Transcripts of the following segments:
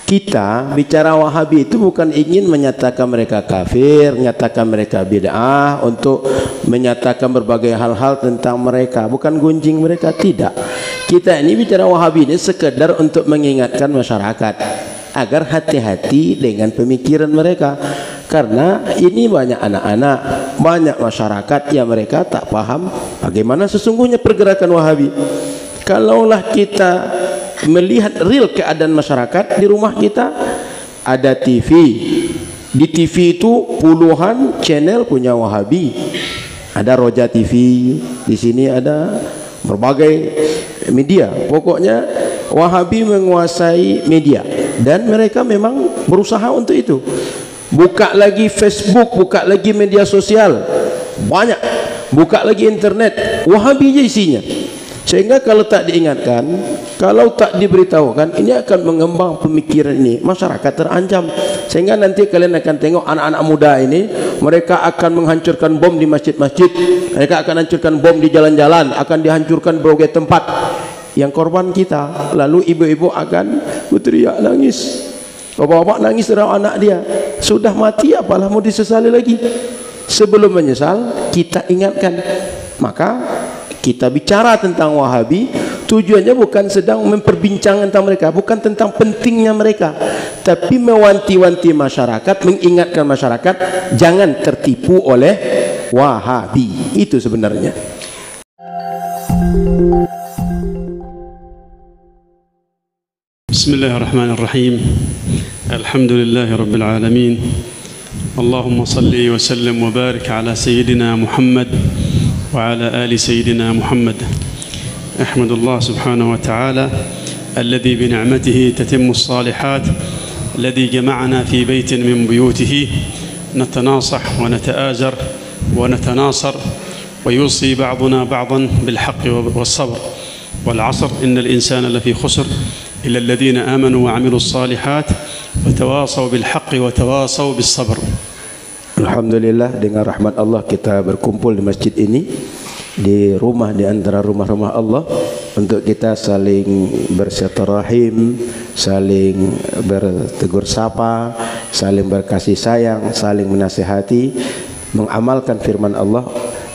Kita bicara Wahabi itu bukan ingin menyatakan mereka kafir, menyatakan mereka bid'ah, untuk menyatakan berbagai hal-hal tentang mereka, bukan gunjing mereka, tidak. Kita ini bicara Wahabi ini sekedar untuk mengingatkan masyarakat agar hati-hati dengan pemikiran mereka, karena ini banyak anak-anak, banyak masyarakat yang mereka tak paham bagaimana sesungguhnya pergerakan Wahabi. Kalaulah kita melihat real keadaan masyarakat, di rumah kita ada TV, di TV itu puluhan channel punya Wahabi, ada Roja TV, di sini ada berbagai media. Pokoknya Wahabi menguasai media dan mereka memang berusaha untuk itu. Buka lagi Facebook, buka lagi media sosial, banyak, buka lagi internet, Wahabi aja isinya. Sehingga kalau tak diingatkan, kalau tak diberitahukan, ini akan mengembang pemikiran ini, masyarakat terancam. Sehingga nanti kalian akan tengok anak-anak muda ini, mereka akan menghancurkan bom di masjid-masjid, mereka akan hancurkan bom di jalan-jalan, akan dihancurkan berbagai tempat. Yang korban kita. Lalu ibu-ibu akan berteriak nangis, bapak-bapak nangis terhadap anak dia. Sudah mati, apalah mau disesali lagi. Sebelum menyesal, kita ingatkan. Maka kita bicara tentang Wahabi, tujuannya bukan sedang memperbincangkan tentang mereka, bukan tentang pentingnya mereka, tapi mewanti-wanti masyarakat, mengingatkan masyarakat jangan tertipu oleh Wahabi. Itu sebenarnya. Bismillahirrahmanirrahim. Alhamdulillahi rabbil alamin. Allahumma salli wa sallim wa barik ala sayyidina Muhammad وعلى آل سيدنا محمد. أحمد الله سبحانه وتعالى الذي بنعمته تتم الصالحات، الذي جمعنا في بيت من بيوته نتناصح ونتآزر ونتناصر ويوصي بعضنا بعضا بالحق والصبر. والعصر إن الإنسان لفي خسر إلا الذين آمنوا وعملوا الصالحات وتواصوا بالحق وتواصوا بالصبر. Alhamdulillah, dengan rahmat Allah kita berkumpul di masjid ini, di rumah, di antara rumah-rumah Allah, untuk kita saling bersilaturahim, saling bertegur sapa, saling berkasih sayang, saling menasihati, mengamalkan firman Allah,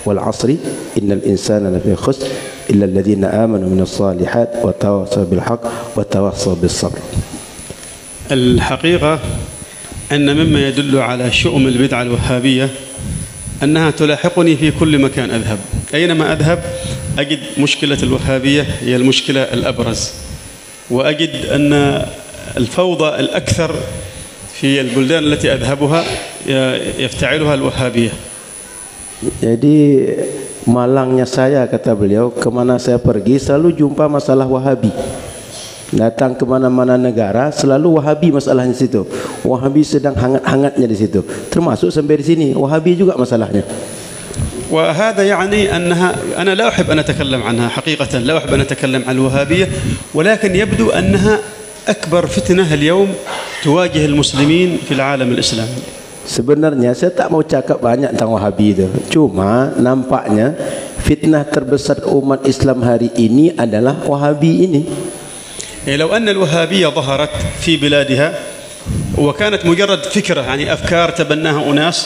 wal asri innal insana lafi khusr illa alladhina amanu minas salihat wa tawassaw bil haqq wa tawassaw bis sabr. الحقيقة أن مما يدل على شؤم البدعة الوهابية أنها تلاحقني في كل مكان أذهب. أينما أذهب أجد مشكلة الوهابية هي المشكلة الأبرز، وأجد أن الفوضى الأكثر في البلدان التي أذهبها يفتعلها الوهابية. Jadi malangnya saya, kata beliau, kemana saya pergi selalu jumpa masalah Wahabi. Datang ke mana-mana negara selalu Wahabi masalahnya di situ. Wahabi sedang hangat-hangatnya di situ. Termasuk sampai di sini Wahabi juga masalahnya. وهذا يعني أنها أنا لا أحب أن أتكلم عنها حقيقة، لا أحب أن أتكلم عن الوهابية، ولكن يبدو أنها أكبر فتنة اليوم تواجه المسلمين في العالم الإسلامي. Sebenarnya saya tak mau cakap banyak tentang Wahabi itu. Cuma nampaknya fitnah terbesar umat Islam hari ini adalah Wahabi ini. لو أن الوهابية ظهرت في بلادها وكانت مجرد فكرة، يعني أفكار تبناها أناس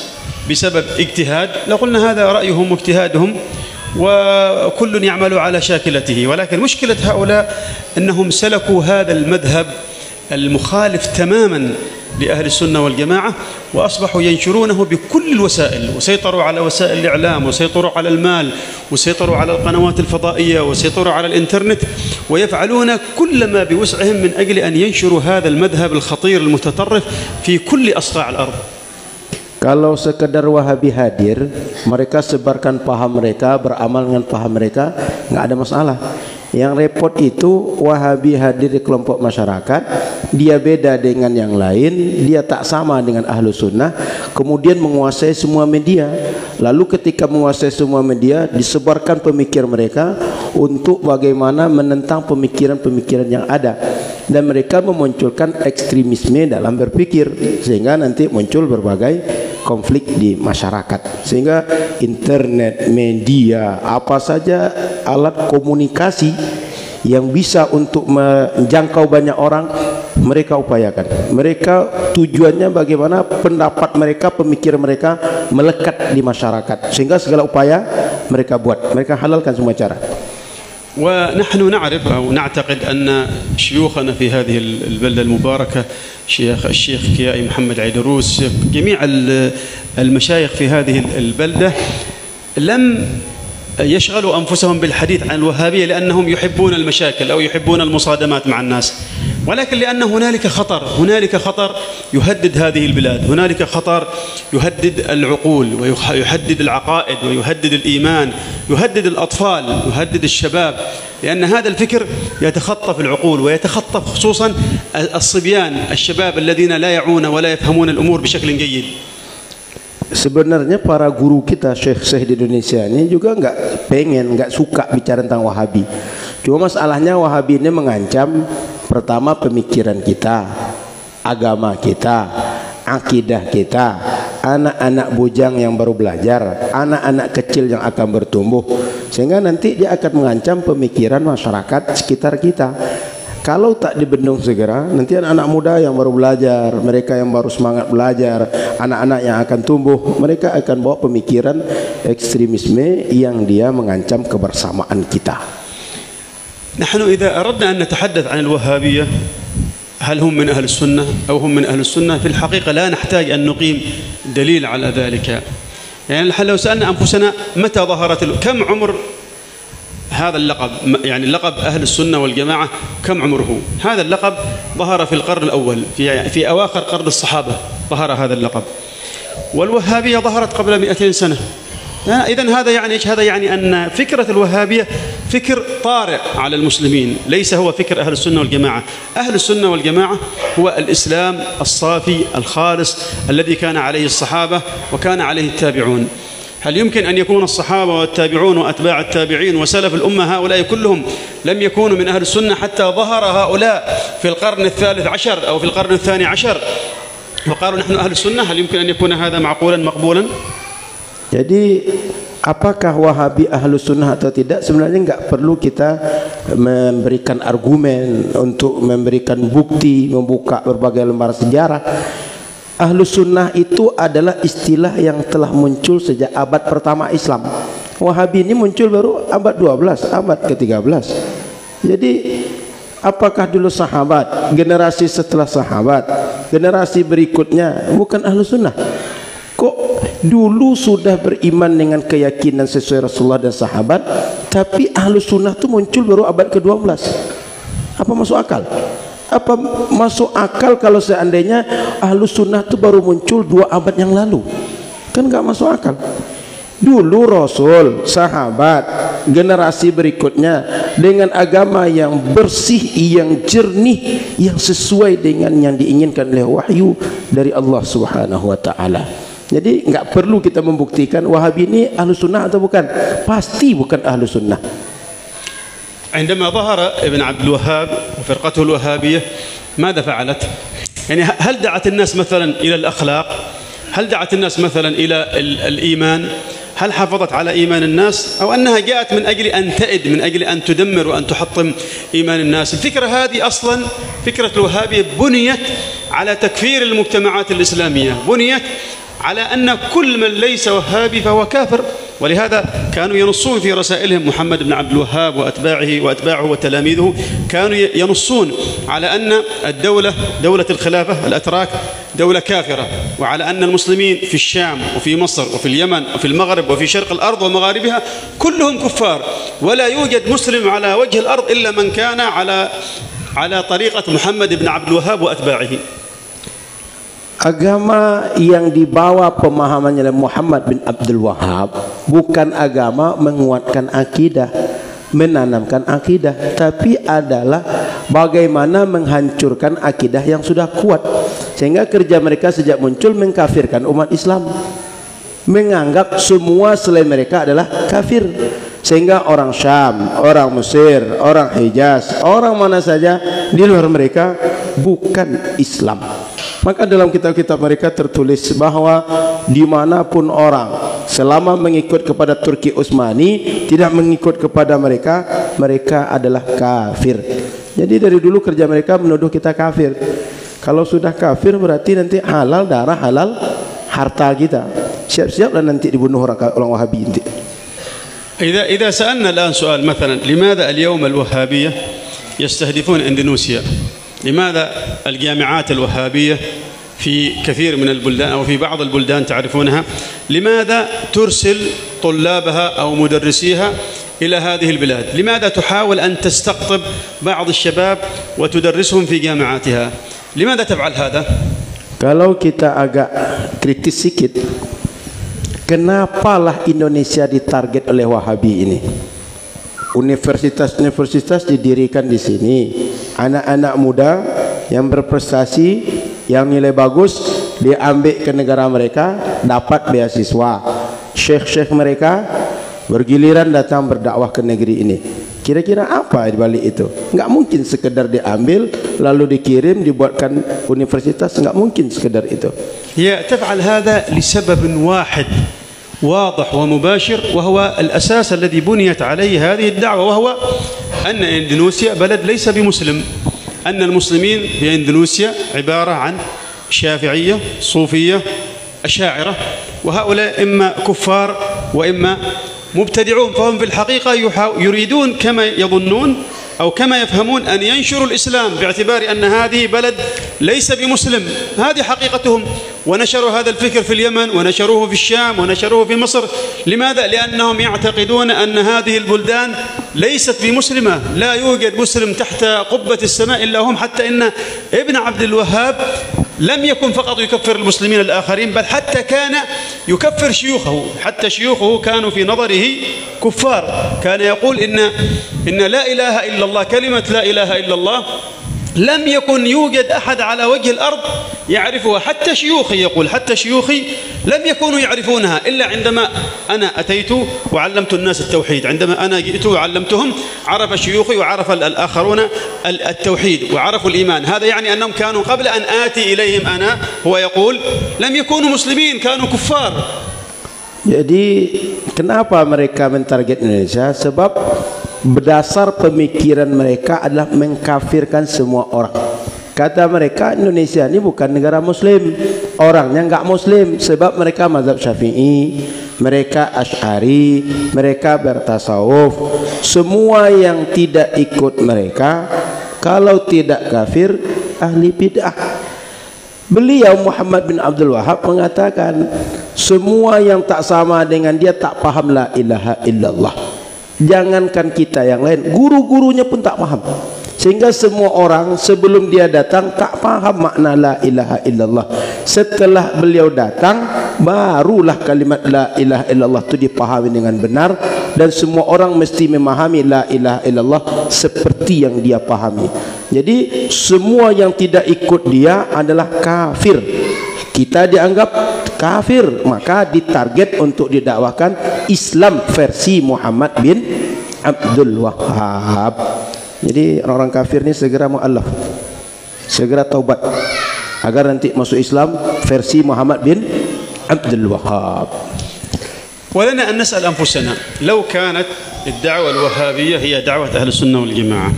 بسبب اجتهاد، لقلنا هذا رأيهم واجتهادهم وكل يعمل على شاكلته. ولكن مشكلة هؤلاء أنهم سلكوا هذا المذهب المخالف تماما لأهل السنة والجماعة، وأصبحوا ينشرونه بكل الوسائل، وسيطروا على وسائل الإعلام، وسيطروا على المال، وسيطروا على القنوات الفضائية، وسيطروا على الإنترنت، ويفعلون كل ما بوسعهم من أجل أن ينشروا هذا المذهب الخطير المتطرف في كل أصقاع الأرض. Kalau sekedar Wahabi hadir, mereka sebarkan paham mereka, beramal dengan paham mereka, nggak ada masalah. Yang repot itu Wahabi hadir di kelompok masyarakat, dia beda dengan yang lain, dia tak sama dengan ahlu sunnah, kemudian menguasai semua media. Lalu ketika menguasai semua media, disebarkan pemikir mereka untuk bagaimana menentang pemikiran-pemikiran yang ada, dan mereka memunculkan ekstremisme dalam berpikir, sehingga nanti muncul berbagai konflik di masyarakat. Sehingga internet, media, apa saja alat komunikasi yang bisa untuk menjangkau banyak orang, mereka upayakan. Mereka tujuannya bagaimana pendapat mereka, pemikiran mereka melekat di masyarakat, sehingga segala upaya mereka buat, mereka halalkan semua cara. ونحن نعرف أو نعتقد أن شيوخنا في هذه البلدة المباركة الشيخ كيائي محمد عيدروس، جميع المشايخ في هذه البلدة لم يشغلوا أنفسهم بالحديث عن الوهابية لأنهم يحبون المشاكل أو يحبون المصادمات مع الناس، ولكن لأن هنالك خطر يهدد هذه البلاد، هنالك خطر يهدد العقول ويهدد العقائد ويهدد الإيمان، يهدد الأطفال، يهدد الشباب، لأن هذا الفكر يتخطف العقول ويتخطف خصوصا الصبيان الشباب الذين لا يعون ولا يفهمون الأمور بشكل جيد. Sebenarnya para guru kita syekh-syekh di Indonesia ini juga nggak suka bicara tentang Wahabi. Cuma masalahnya Wahabi ini mengancam pertama pemikiran kita, agama kita, akidah kita, anak-anak bujang yang baru belajar, anak-anak kecil yang akan bertumbuh, sehingga nanti dia akan mengancam pemikiran masyarakat sekitar kita. Kalau tak dibendung segera, nanti anak-anak muda yang baru belajar, mereka yang baru semangat belajar, anak-anak yang akan tumbuh, mereka akan bawa pemikiran ekstremisme yang dia mengancam kebersamaan kita. نحن إذا أردنا أن نتحدث عن الوهابية هل هم من أهل السنة أو هم من أهل السنة، في الحقيقة لا نحتاج أن نقيم دليل على ذلك. يعني لو سألنا أنفسنا متى ظهرت كم عمر هذا اللقب، يعني لقب أهل السنة والجماعة كم عمره؟ هذا اللقب ظهر في القرن الأول، في أواخر قرن الصحابة ظهر هذا اللقب، والوهابية ظهرت قبل 200 سنة. إذن هذا يعني أن فكرة الوهابية فكر طارئ على المسلمين، ليس هو فكر أهل السنة والجماعة. أهل السنة والجماعة هو الإسلام الصافي الخالص الذي كان عليه الصحابة وكان عليه التابعون. هل يمكن أن يكون الصحابة والتابعون وأتباع التابعين وسلف الأمة هؤلاء كلهم لم يكونوا من أهل السنة حتى ظهر هؤلاء في القرن الثالث عشر أو في القرن الثاني عشر وقالوا نحن أهل السنة؟ هل يمكن أن يكون هذا معقولا مقبولا؟ Jadi apakah Wahabi ahlu sunnah atau tidak, sebenarnya nggak perlu kita memberikan argumen untuk memberikan bukti, membuka berbagai lembar sejarah. Ahlu sunnah itu adalah istilah yang telah muncul sejak abad pertama Islam. Wahabi ini muncul baru abad 12, abad ke-13. Jadi apakah dulu sahabat, generasi setelah sahabat, generasi berikutnya bukan ahlu sunnah? Kok dulu sudah beriman dengan keyakinan sesuai Rasulullah dan sahabat, tapi ahlu sunnah itu muncul baru abad ke-12? Apa masuk akal? Apa masuk akal kalau seandainya ahlu sunnah itu baru muncul 2 abad yang lalu? Kan nggak masuk akal. Dulu Rasul, sahabat, generasi berikutnya dengan agama yang bersih, yang jernih, yang sesuai dengan yang diinginkan oleh wahyu dari Allah Subhanahu wa taala. Jadi nggak perlu kita membuktikan Wahabi ini ahlu sunnah atau bukan. Pasti bukan ahlu sunnah. عندما ظهر ابن عبد الوهاب وفرقته الوهابية ماذا فعلت؟ يعني هل دعت الناس مثلا إلى الأخلاق؟ هل دعت الناس مثلا إلى الإيمان؟ هل حافظت على إيمان الناس؟ أو أنها جاءت من أجل أن تئد، من أجل أن تدمر وأن تحطم إيمان الناس؟ الفكرة هذه أصلا فكرة الوهابية بنيت على تكفير المجتمعات الإسلامية، بنيت على أن كل من ليس وهابي فهو كافر. ولهذا كانوا ينصون في رسائلهم، محمد بن عبد الوهاب وأتباعه وتلاميذه كانوا ينصون على أن دولة الخلافة الأتراك دولة كافرة، وعلى أن المسلمين في الشام وفي مصر وفي اليمن وفي المغرب وفي شرق الأرض ومغاربها كلهم كفار، ولا يوجد مسلم على وجه الأرض إلا من كان على طريقة محمد بن عبد الوهاب وأتباعه. Agama yang dibawa pemahamannya oleh Muhammad bin Abdul Wahab bukan agama menguatkan akidah, menanamkan akidah, tapi adalah bagaimana menghancurkan akidah yang sudah kuat. Sehingga kerja mereka sejak muncul mengkafirkan umat Islam, menganggap semua selain mereka adalah kafir. Sehingga orang Syam, orang Mesir, orang Hijaz, orang mana saja di luar mereka bukan Islam. Maka dalam kitab-kitab mereka tertulis bahwa dimanapun orang selama mengikut kepada Turki Utsmani, tidak mengikut kepada mereka, mereka adalah kafir. Jadi dari dulu kerja mereka menuduh kita kafir. Kalau sudah kafir berarti nanti halal darah, halal harta kita. Siap-siaplah nanti dibunuh orang Wahabi nanti. إذا سألنا الآن سؤال مثلا لماذا اليوم الوهابية يستهدفون إندونيسيا؟ لماذا الجامعات الوهابية في كثير من البلدان أو في بعض البلدان تعرفونها لماذا ترسل طلابها أو مدرسيها إلى هذه البلاد؟ لماذا تحاول أن تستقطب بعض الشباب وتدرسهم في جامعاتها؟ لماذا تفعل هذا؟ Kalau kita agak kritis sedikit, kenapalah Indonesia ditarget oleh Wahabi ini? Universitas-universitas didirikan di sini, anak-anak muda yang berprestasi, yang nilai bagus diambil ke negara mereka, dapat beasiswa. Syekh-syekh mereka bergiliran datang berdakwah ke negeri ini. Kira-kira apa di balik itu? Enggak mungkin sekedar diambil lalu dikirim dibuatkan universitas, enggak mungkin sekedar itu. هي تفعل هذا لسبب واحد واضح ومباشر وهو الأساس الذي بنيت عليه هذه الدعوة، وهو أن إندونيسيا بلد ليس بمسلم، أن المسلمين في إندونيسيا عبارة عن شافعية صوفية أشاعرة، وهؤلاء إما كفار وإما مبتدعون، فهم في الحقيقة يريدون كما يظنون أو كما يفهمون أن ينشروا الإسلام باعتبار أن هذه بلد ليس بمسلم. هذه حقيقتهم، ونشروا هذا الفكر في اليمن ونشروه في الشام ونشروه في مصر. لماذا؟ لأنهم يعتقدون أن هذه البلدان ليست بمسلمة، لا يوجد مسلم تحت قبة السماء إلا هم، حتى إن ابن عبد الوهاب لم يكن فقط يكفر المسلمين الآخرين، بل حتى كان يكفر شيوخه، حتى شيوخه كانوا في نظره كفار. كان يقول إن لا إله إلا الله، كلمة لا إله إلا الله لم يكن يوجد أحد على وجه الأرض يعرفها، حتى شيوخي يقول، حتى شيوخي لم يكونوا يعرفونها إلا عندما أنا أتيت وعلمت الناس التوحيد. عندما أنا جئت وعلمتهم عرف شيوخي وعرف الآخرون التوحيد وعرفوا الإيمان. هذا يعني أنهم كانوا قبل أن آتي إليهم أنا، هو يقول، لم يكونوا مسلمين، كانوا كفار. Jadi kenapa mereka mentarget Indonesia? Sebab berdasar pemikiran mereka adalah mengkafirkan semua orang. Kata mereka Indonesia ini bukan negara muslim, orangnya enggak muslim, sebab mereka mazhab Syafi'i, mereka Asy'ari, mereka bertasawuf. Semua yang tidak ikut mereka kalau tidak kafir ahli bid'ah. Beliau Muhammad bin Abdul Wahab mengatakan semua yang tak sama dengan dia tak paham la ilaha illallah. Jangankan kita yang lain, guru-gurunya pun tak paham. Sehingga semua orang sebelum dia datang tak paham makna la ilaha illallah. Setelah beliau datang, barulah kalimat la ilaha illallah itu dipahami dengan benar, dan semua orang mesti memahami la ilaha illallah seperti yang dia pahami. Jadi semua yang tidak ikut dia adalah kafir. Kita dianggap kafir, maka ditarget untuk didakwahkan Islam versi Muhammad bin Abdul Wahab. Jadi orang-orang kafir ini segera mu'allaf, segera taubat agar nanti masuk Islam versi Muhammad bin Abdul Wahab. ولنا أن نسأل أنفسنا لو كانت الدعوة الوهابية هي دعوة أهل السنة والجماعة،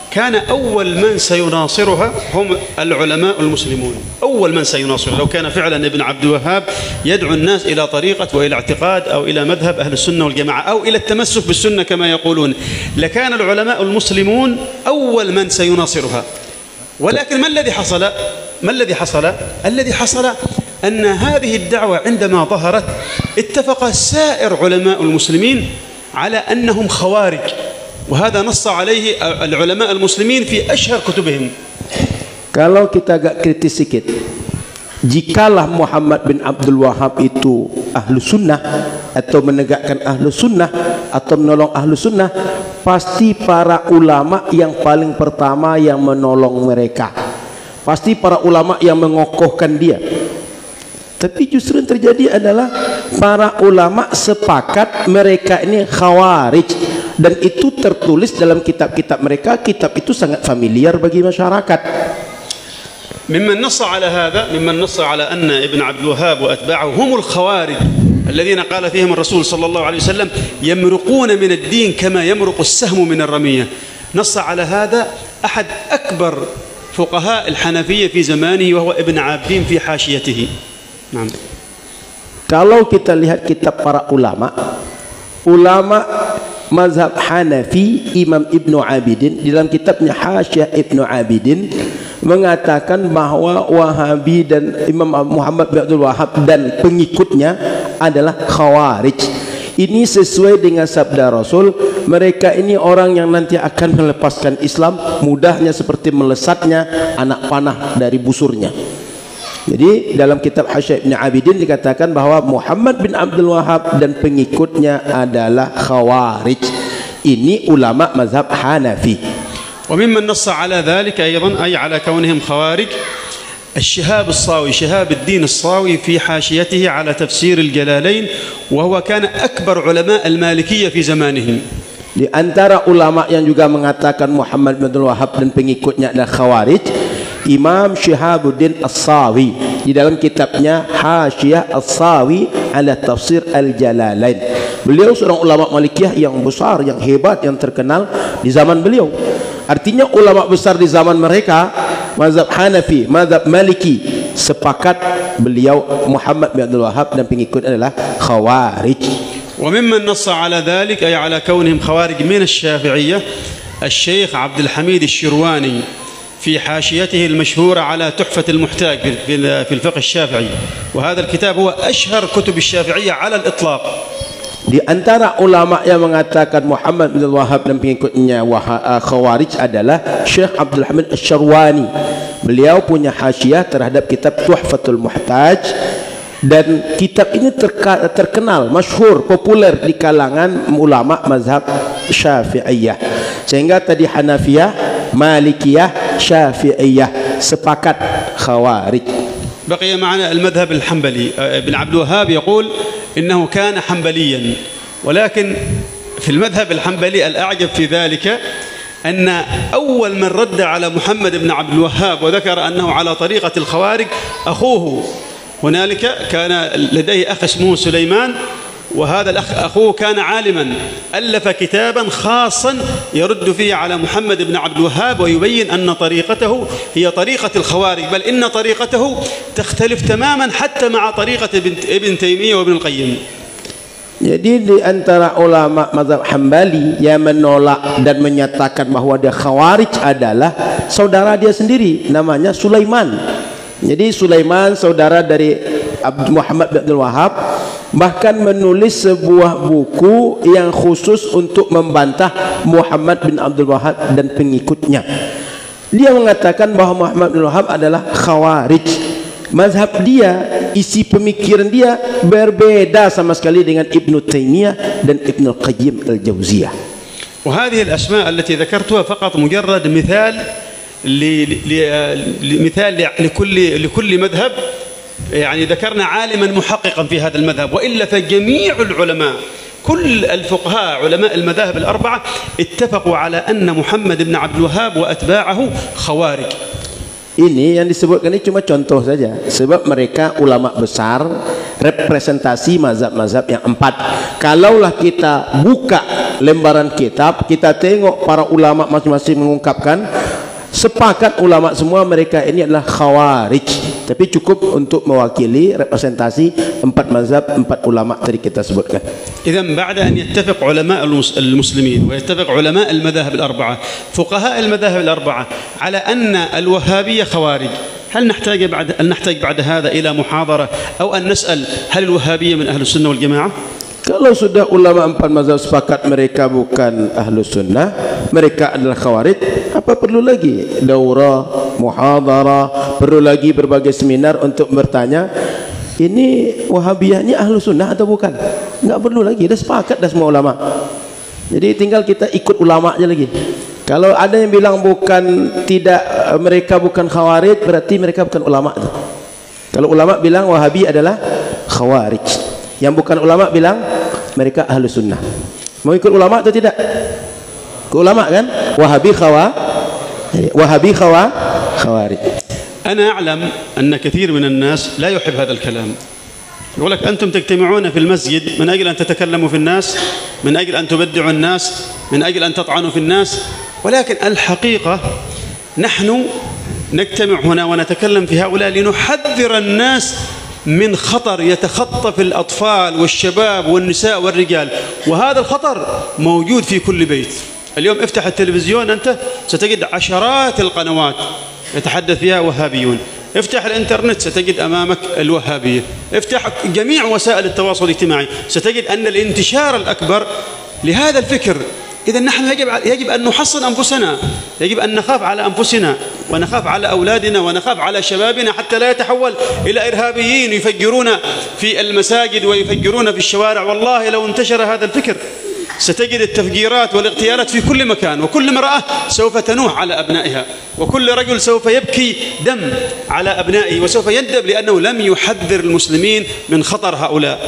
كان أول من سيناصرها هم العلماء المسلمون. أول من سيناصرها لو كان فعلا ابن عبد الوهاب يدعو الناس إلى طريقة وإلى اعتقاد أو إلى مذهب أهل السنة والجماعة أو إلى التمسك بالسنة كما يقولون، لكان العلماء المسلمون أول من سيناصرها. ولكن ما الذي حصل؟ الذي حصل أن هذه الدعوة عندما ظهرت اتفق سائر علماء المسلمين على أنهم خوارج، وهذا نص عليه العلماء المسلمين في أشهر كتبهم. Kalau kita agak kritis sedikit, jikalah Muhammad bin Abdul Wahab itu ahlu sunnah atau menegakkan ahlu sunnah atau menolong ahlu sunnah, pasti para ulama yang paling pertama yang menolong mereka, pasti para ulama yang mengokohkan dia. Tapi justru yang terjadi adalah para ulama sepakat mereka ini khawarij, dan itu tertulis dalam kitab-kitab mereka. Kitab itu sangat familiar bagi masyarakat. ممن نص على هذا، ممن نص على أن ابن عبد الوهاب وأتباعه هم الخوارج الذين قال فيهم الرسول صلى الله عليه وسلم يمرقون من الدين كما يمرق السهم من الرمية. نص على هذا أحد أكبر فقهاء الحنفية في زمانه وهو ابن عابدين في حاشيته. نعم. Kalau kita lihat kitab para ulama mazhab Hanafi, Imam Ibnu Abidin dalam kitabnya Hasyiah Ibnu Abidin mengatakan bahwa Wahabi dan Imam Muhammad bin Abdul Wahab dan pengikutnya adalah Khawarij. Ini sesuai dengan sabda Rasul, mereka ini orang yang nanti akan melepaskan Islam mudahnya seperti melesatnya anak panah dari busurnya. Jadi dalam kitab Hasyiah Ibnu Abidin dikatakan bahwa Muhammad bin Abdul Wahab dan pengikutnya adalah Khawarij. Ini ulama mazhab Hanafi. وممن نص على ذلك أيضا أي على كونهم خوارج الشهاب الصاوي، شهاب الدين الصاوي في حاشيته على تفسير الجلالين، وهو كان أكبر علماء المالكية في زمانهم. Di antara ulama yang juga mengatakan Muhammad bin Abdul Wahab dan pengikutnya adalah Khawarij, Imam Syihabuddin As-Sawi di dalam kitabnya Hasyiah As-Sawi ala Tafsir Al-Jalalain. Beliau seorang ulama Malikiyah yang besar, yang hebat, yang terkenal di zaman beliau. Artinya ulama besar di zaman mereka, mazhab Hanafi, mazhab Maliki, sepakat beliau Muhammad bin Abdul Wahab dan pengikut adalah Khawarij. وممن نص على ذلك أي على كونهم خوارج من الشافعية الشيخ عبد الحميد الشرواني في حاشيته المشهورة على تحفة المحتاج في الفقه الشافعي، وهذا الكتاب هو أشهر كتب الشافعية على الإطلاق. Di antara ulama yang mengatakan Muhammad bin Abdul Wahab dan pengikutnya Khawarij adalah Syekh Abdul Hamid Asy-Syarwani. Beliau punya hasyiah terhadap kitab Tuhfatul Muhtaj, dan kitab ini terkenal, masyhur, populer di kalangan ulama mazhab Syafi'iyah. Sehingga tadi Hanafiyah, Malikiyah, Syafi'iyah sepakat Khawarij. بقي معنا المذهب الحنبلي. ابن عبد الوهاب يقول إنه كان حنبليا، ولكن في المذهب الحنبلي الأعجب في ذلك أن أول من رد على محمد بن عبد الوهاب وذكر أنه على طريقة الخوارج أخوه. هنالك كان لديه أخ اسمه سليمان، وهذا الأخ أخوه كان عالما، ألف كتابا خاصا يرد فيه على محمد بن عبد الوهاب ويبين أن طريقته هي طريقة الخوارج، بل إن طريقته تختلف تماما حتى مع طريقة ابن تيمية وابن القيم. Jadi di antara ulama mazhab Hambali yang menolak dan menyatakan bahwa dia Khawarij adalah saudara dia sendiri, namanya Sulaiman. Jadi Sulaiman saudara dari Muhammad bin Abdul Wahab bahkan menulis sebuah buku yang khusus untuk membantah Muhammad bin Abdul Wahab dan pengikutnya. Dia mengatakan bahwa Muhammad bin Abdul Wahab adalah Khawarij. Mazhab dia, isi pemikiran dia berbeda sama sekali dengan Ibnu Taimiyah dan Ibnu Qayyim Al-Jauziyah. وهذه الأسماء التي ذكرتها فقط مجرد مثال لكل مذهب، يعني ذكرنا عالما محققا في هذا المذهب، وإلا فجميع العلماء كل الفقهاء علماء المذاهب الأربعة اتفقوا على أن محمد بن عبد الوهاب وأتباعه خوارج. Ini yang disebutkan ini cuma contoh saja, sebab mereka ulama besar, representasi mazhab-mazhab yang empat. Kalaulah kita buka lembaran kitab, kita tengok para ulama masing-masing mengungkapkan, sepakat ulama semua mereka ini adalah Khawarij. Tapi cukup untuk mewakili representasi empat mazhab, empat ulama tadi kita sebutkan. إذن بعد أن يتفق علماء المسلمين ويتفق علماء المذاهب الأربعة، فقهاء المذاهب الأربعة، على أن الوهابية خوارج، هل نحتاج بعد هذا إلى محاضرة أو أن نسأل هل الوهابية من أهل السنة والجماعة؟ Kalau sudah ulama empat mazhab sepakat mereka bukan Ahlus Sunnah, mereka adalah Khawarij, apa perlu lagi daurah, muhadarah, perlu lagi berbagai seminar untuk bertanya ini Wahabiyah ini Ahlus Sunnah atau bukan? Enggak perlu lagi, dah sepakat dah semua ulama. Jadi tinggal kita ikut ulama aja lagi. Kalau ada yang bilang mereka bukan Khawarij, berarti mereka bukan ulama itu. Kalau ulama bilang Wahabi adalah Khawarij, yang bukan ulama bilang mereka Ahlus Sunnah. Mau ikut ulama atau tidak? Ke ulama kan? Wahabi Khawarij. أنا أعلم أن كثير من الناس لا يحب هذا الكلام. يقول لك أنتم تجتمعون في المسجد من أجل أن تتكلموا في الناس، من أجل أن تبدعوا الناس، من أجل أن تطعنوا في الناس. ولكن الحقيقة نحن نجتمع هنا ونتكلم في هؤلاء لنحذر الناس من خطر يتخطف الأطفال والشباب والنساء والرجال، وهذا الخطر موجود في كل بيت. اليوم افتح التلفزيون أنت ستجد عشرات القنوات يتحدث فيها وهابيون، افتح الانترنت ستجد أمامك الوهابية، افتح جميع وسائل التواصل الاجتماعي ستجد أن الانتشار الأكبر لهذا الفكر. إذا نحن يجب أن نحصن أنفسنا، يجب أن نخاف على أنفسنا ونخاف على أولادنا ونخاف على شبابنا حتى لا يتحول إلى إرهابيين يفجرون في المساجد ويفجرون في الشوارع. والله لو انتشر هذا الفكر ستجد التفجيرات والاغتيالات في كل مكان، وكل امرأة سوف تنوح على أبنائها، وكل رجل سوف يبكي دم على أبنائه وسوف يندب لأنه لم يحذر المسلمين من خطر هؤلاء.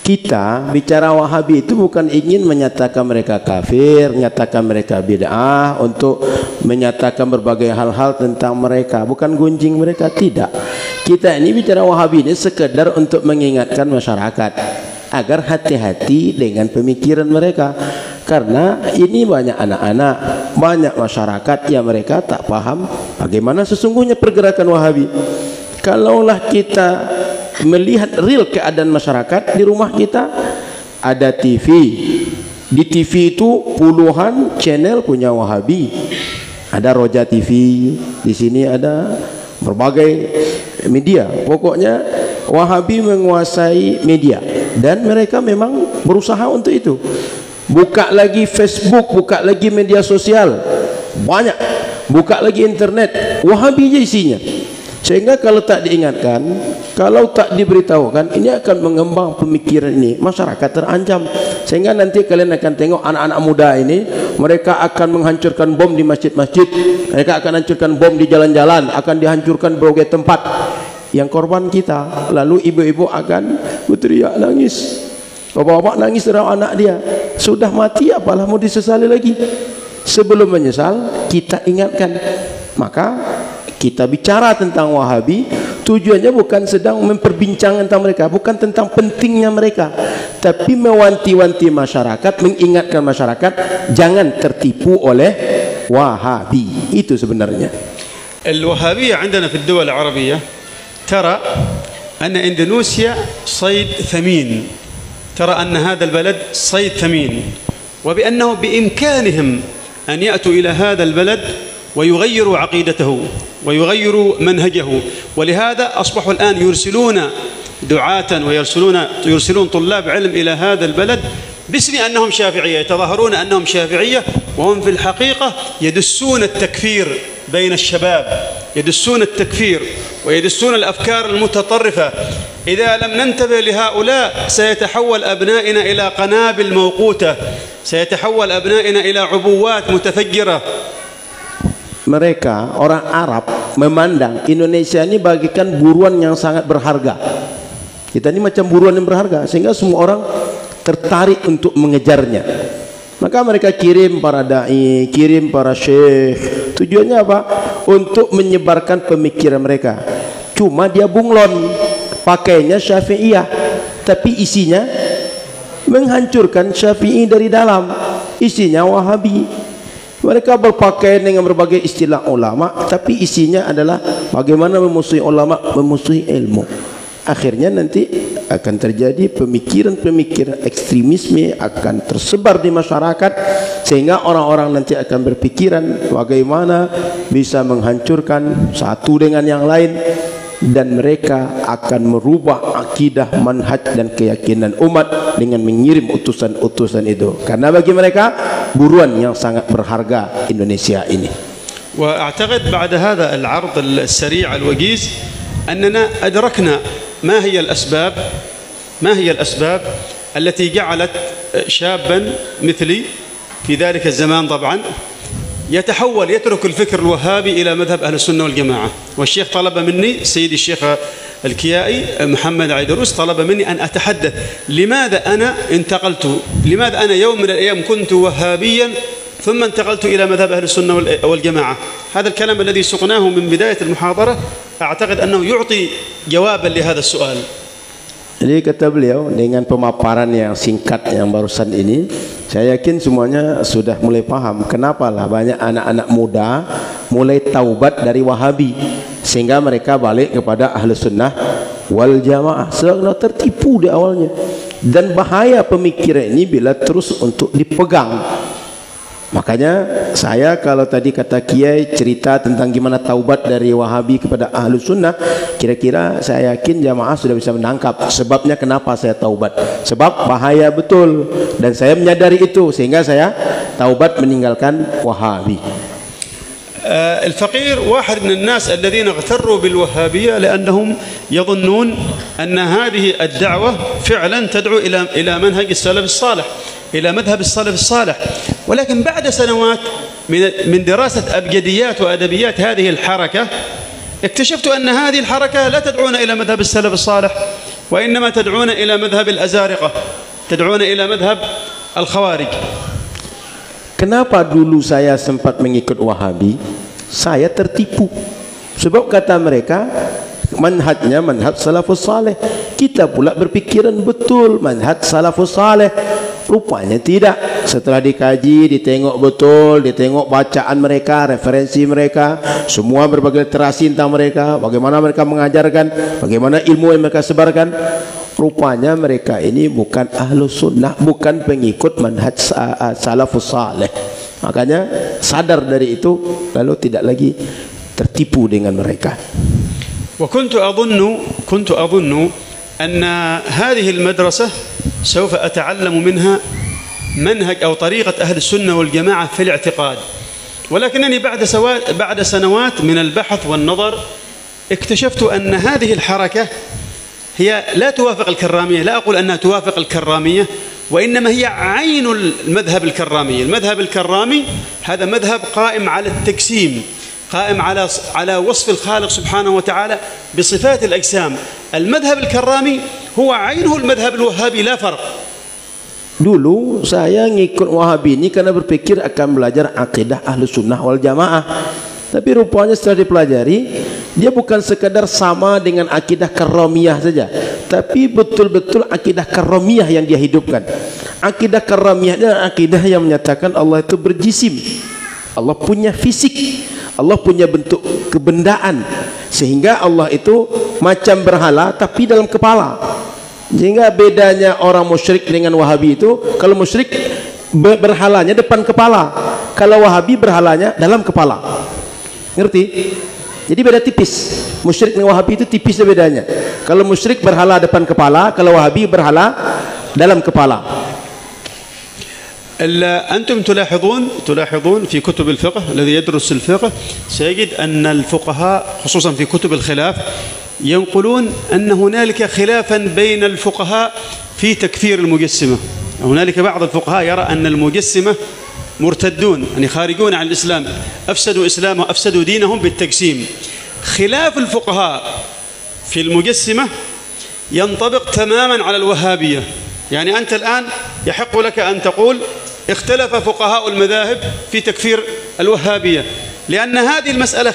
Kita bicara Wahabi itu bukan ingin menyatakan mereka kafir, menyatakan mereka bid'ah, untuk menyatakan berbagai hal-hal tentang mereka, bukan gunjing mereka, tidak. Kita ini bicara Wahabi ini sekedar untuk mengingatkan masyarakat agar hati-hati dengan pemikiran mereka, karena ini banyak anak-anak, banyak masyarakat yang mereka tak paham bagaimana sesungguhnya pergerakan Wahabi. Kalaulah kita melihat real keadaan masyarakat, di rumah kita ada TV, di TV itu puluhan channel punya Wahabi, ada Roja TV, di sini ada berbagai media. Pokoknya Wahabi menguasai media dan mereka memang berusaha untuk itu. Buka lagi Facebook, buka lagi media sosial, banyak, buka lagi internet, Wahabi aja isinya. Sehingga kalau tak diingatkan, kalau tak diberitahukan, ini akan mengembang pemikiran ini, masyarakat terancam. Sehingga nanti kalian akan tengok anak-anak muda ini, mereka akan menghancurkan bom di masjid-masjid, mereka akan hancurkan bom di jalan-jalan, akan dihancurkan berbagai tempat. Yang korban kita, lalu ibu-ibu akan berteriak nangis, bapak-bapak nangis terhadap anak dia, sudah mati apalah mau disesali lagi. Sebelum menyesal, kita ingatkan. Maka kita bicara tentang Wahabi, tujuannya bukan sedang memperbincangkan tentang mereka, bukan tentang pentingnya mereka, tapi mewanti-wanti masyarakat, mengingatkan masyarakat jangan tertipu oleh Wahabi. Itu sebenarnya. الوهابية عندنا في الدول العربية ترى أن إندونيسيا صيد ثمين، ترى أن هذا البلد صيد ثمين، وبأنه بإمكانهم أن يأتوا إلى هذا البلد ويغيروا عقيدته ويغيروا منهجه. ولهذا أصبحوا الآن يرسلون دعاة ويرسلون طلاب علم إلى هذا البلد باسم أنهم شافعية، يتظاهرون أنهم شافعية وهم في الحقيقة يدسون التكفير بين الشباب، يدسون التكفير ويدسون الأفكار المتطرفة. إذا لم ننتبه لهؤلاء سيتحول أبنائنا إلى قنابل موقوتة، سيتحول أبنائنا إلى عبوات متفجرة. Mereka orang Arab memandang Indonesia ini bagikan buruan yang sangat berharga. Kita ini macam buruan yang berharga, sehingga semua orang tertarik untuk mengejarnya. Maka mereka kirim para dai, kirim para syekh. Tujuannya apa? Untuk menyebarkan pemikiran mereka. Cuma dia bunglon, pakainya Syafi'iyah, tapi isinya menghancurkan Syafi'i dari dalam. Isinya Wahabi. Mereka berpakaian dengan berbagai istilah ulama, tapi isinya adalah bagaimana memusuhi ulama, memusuhi ilmu. Akhirnya nanti akan terjadi pemikiran-pemikiran ekstremisme akan tersebar di masyarakat, sehingga orang-orang nanti akan berpikiran bagaimana bisa menghancurkan satu dengan yang lain, dan mereka akan merubah akidah, manhaj dan keyakinan umat dengan mengirim utusan-utusan itu. Karena bagi mereka buruan yang sangat berharga Indonesia ini. وأعتقد بعد هذا العرض السريع الوجيز أننا أدركنا ما هي الأسباب التي جعلت شابا مثلي في ذلك الزمان طبعا يترك الفكر الوهابي إلى مذهب أهل السنة والجماعة. والشيخ طلب مني، سيدي الشيخ الكيائي محمد عيدروس، طلب مني أن أتحدث لماذا أنا يوم من الأيام كنت وهابيا ثم انتقلت إلى مذهب أهل السنة والجماعة. هذا الكلام الذي سقناه من بداية المحاضرة أعتقد أنه يعطي جوابا لهذا السؤال. Jadi kata beliau, dengan pemaparan yang singkat yang barusan ini, saya yakin semuanya sudah mulai paham kenapa lah banyak anak-anak muda mulai taubat dari Wahabi sehingga mereka balik kepada Ahlus Sunnah wal Jamaah. Sebab tertipu di awalnya, dan bahaya pemikiran ini bila terus untuk dipegang. Makanya saya kalau tadi kata Kiai cerita tentang gimana taubat dari Wahabi kepada Ahlus Sunnah, kira-kira saya yakin jamaah sudah bisa menangkap sebabnya kenapa saya taubat. Sebab bahaya betul, dan saya menyadari itu sehingga saya taubat meninggalkan Wahabi. الفقير واحد من الناس الذين اغتروا بالوهابية لأنهم يظنون أن هذه الدعوة فعلا تدعو إلى منهج السلف الصالح، إلى مذهب السلف الصالح. ولكن بعد سنوات من دراسة أبجديات وأدبيات هذه الحركة اكتشفت أن هذه الحركة لا تدعون إلى مذهب السلف الصالح، وإنما تدعون إلى مذهب الأزارقة، تدعون إلى مذهب الخوارج. Kenapa dulu saya sempat mengikut Wahabi? Saya tertipu. Sebab kata mereka manhajnya manhaj salafus saleh. Kita pula berpikiran betul manhaj salafus saleh. Rupanya tidak. Setelah dikaji, ditengok betul, ditengok bacaan mereka, referensi mereka, semua berbagai literasi tentang mereka, bagaimana mereka mengajarkan, bagaimana ilmu yang mereka sebarkan. Rupanya mereka ini bukan Ahlus Sunnah, bukan pengikut manhaj salafus saleh. Makanya sadar dari itu, lalu tidak lagi tertipu dengan mereka. وكنت أظن أن هذه المدرسة سوف أتعلم منها منهج أو طريقة أهل السنة والجماعة في الاعتقاد، ولكنني بعد سنوات من البحث والنظر اكتشفت أن هذه الحركة هي لا توافق الكرامية. لا أقول أنها توافق الكرامية، وإنما هي عين المذهب الكرامي. المذهب الكرامي هذا مذهب قائم على التجسيم، قائم على وصف الخالق سبحانه وتعالى بصفات الأجسام. المذهب الكرامي هو عينه المذهب الوهابي، لا فرق. Dulu saya ngikut Wahabi ini karena berpikir akan belajar akidah Ahlus Sunnah wal Jamaah. Tapi rupanya setelah dipelajari, dia bukan sekadar sama dengan akidah karramiyah saja, tapi betul-betul akidah karramiyah yang dia hidupkan. Akidah karramiyah adalah akidah yang menyatakan Allah itu berjisim, Allah punya fisik, Allah punya bentuk kebendaan, sehingga Allah itu macam berhala tapi dalam kepala. Sehingga bedanya orang musyrik dengan Wahabi itu, kalau musyrik berhalanya depan kepala, kalau Wahabi berhalanya dalam kepala. Ngerti? Jadi beda tipis. Musyrik dengan Wahabi itu tipisnya bedanya. Kalau musyrik berhala depan kepala, kalau Wahabi berhala dalam kepala. أنتم تلاحظون في كتب الفقه، الذي يدرس الفقه سيجد أن الفقهاء خصوصا في كتب الخلاف ينقلون أن هنالك خلافا بين الفقهاء في تكفير المجسمة. هنالك بعض الفقهاء يرى أن المجسمة مرتدون، يعني خارجون عن الإسلام، أفسدوا إسلامهم، أفسدوا دينهم بالتجسيم. خلاف الفقهاء في المجسمة ينطبق تماما على الوهابية. يعني أنت الآن يحق لك أن تقول اختلف فقهاء المذاهب في تكفير الوهابية، لأن هذه المسألة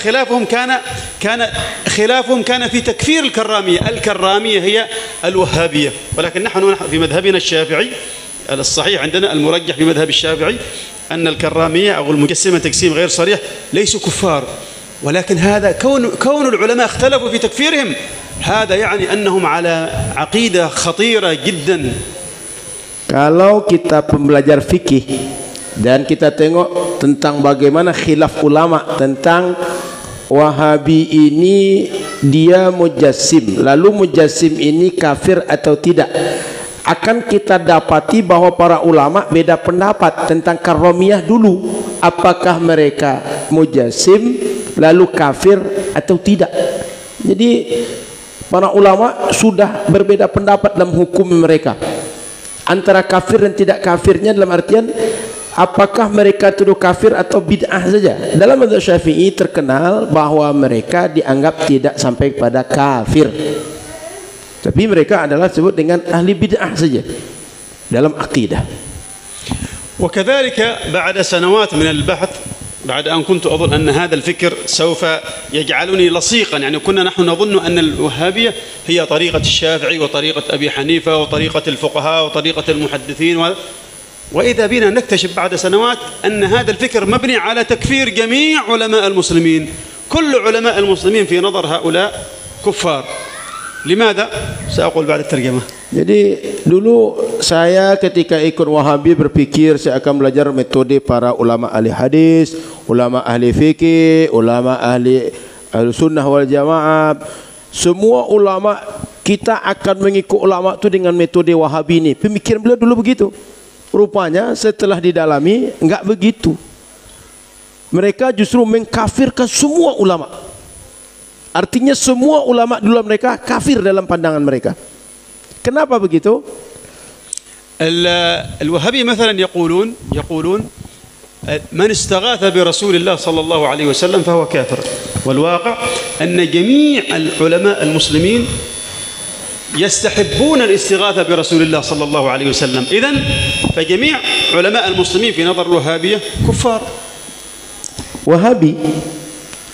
خلافهم كان في تكفير الكرامية. الكرامية هي الوهابية، ولكن نحن في مذهبنا الشافعي الصحيح عندنا المرجح في مذهب الشافعي أن الكرامية أو المجسمة تجسيم غير صريح ليسوا كفار، ولكن هذا كون العلماء اختلفوا في تكفيرهم هذا يعني أنهم على عقيدة خطيرة جدا. Kalau kita pembelajar fikih dan kita tengok tentang bagaimana khilaf ulama tentang Wahabi ini dia mujassim, lalu mujassim ini kafir atau tidak, akan kita dapati bahwa para ulama beda pendapat tentang karramiyah dulu, apakah mereka mujassim lalu kafir atau tidak. Jadi para ulama sudah berbeda pendapat dalam hukum mereka antara kafir dan tidak kafirnya, dalam artian apakah mereka tuduh kafir atau bid'ah saja. Dalam mazhab Syafi'i terkenal bahwa mereka dianggap tidak sampai pada kafir, tapi mereka adalah disebut dengan ahli bid'ah saja dalam akidah. وكذلك بعد سنوات من البحث بعد أن كنت أظن أن هذا الفكر سوف يجعلني لصيقا، يعني كنا نحن نظن أن الوهابية هي طريقة الشافعي وطريقة أبي حنيفة وطريقة الفقهاء وطريقة المحدثين، وإذا بنا نكتشف بعد سنوات أن هذا الفكر مبني على تكفير جميع علماء المسلمين. كل علماء المسلمين في نظر هؤلاء كفار. لماذا؟ سأقول بعد الترجمة. Jadi dulu saya ketika ikut Wahabi berpikir saya akan belajar metode para ulama ahli hadis, ulama ahli fikih, ulama ahli sunnah wal jamaah. Semua ulama kita akan mengikut ulama itu dengan metode Wahabi ini. Pemikiran beliau dulu begitu. Rupanya setelah didalami enggak begitu. Mereka justru mengkafirkan semua ulama. Artinya semua ulama dulu mereka kafir dalam pandangan mereka. Kenapa begitu? الوهابية مثلا يقولون من استغاث برسول الله صلى الله عليه وسلم فهو كافر، والواقع أن جميع العلماء المسلمين يستحبون الاستغاثة برسول الله صلى الله عليه وسلم. إذن فجميع علماء المسلمين في نظر الوهابية كفار. Wahabi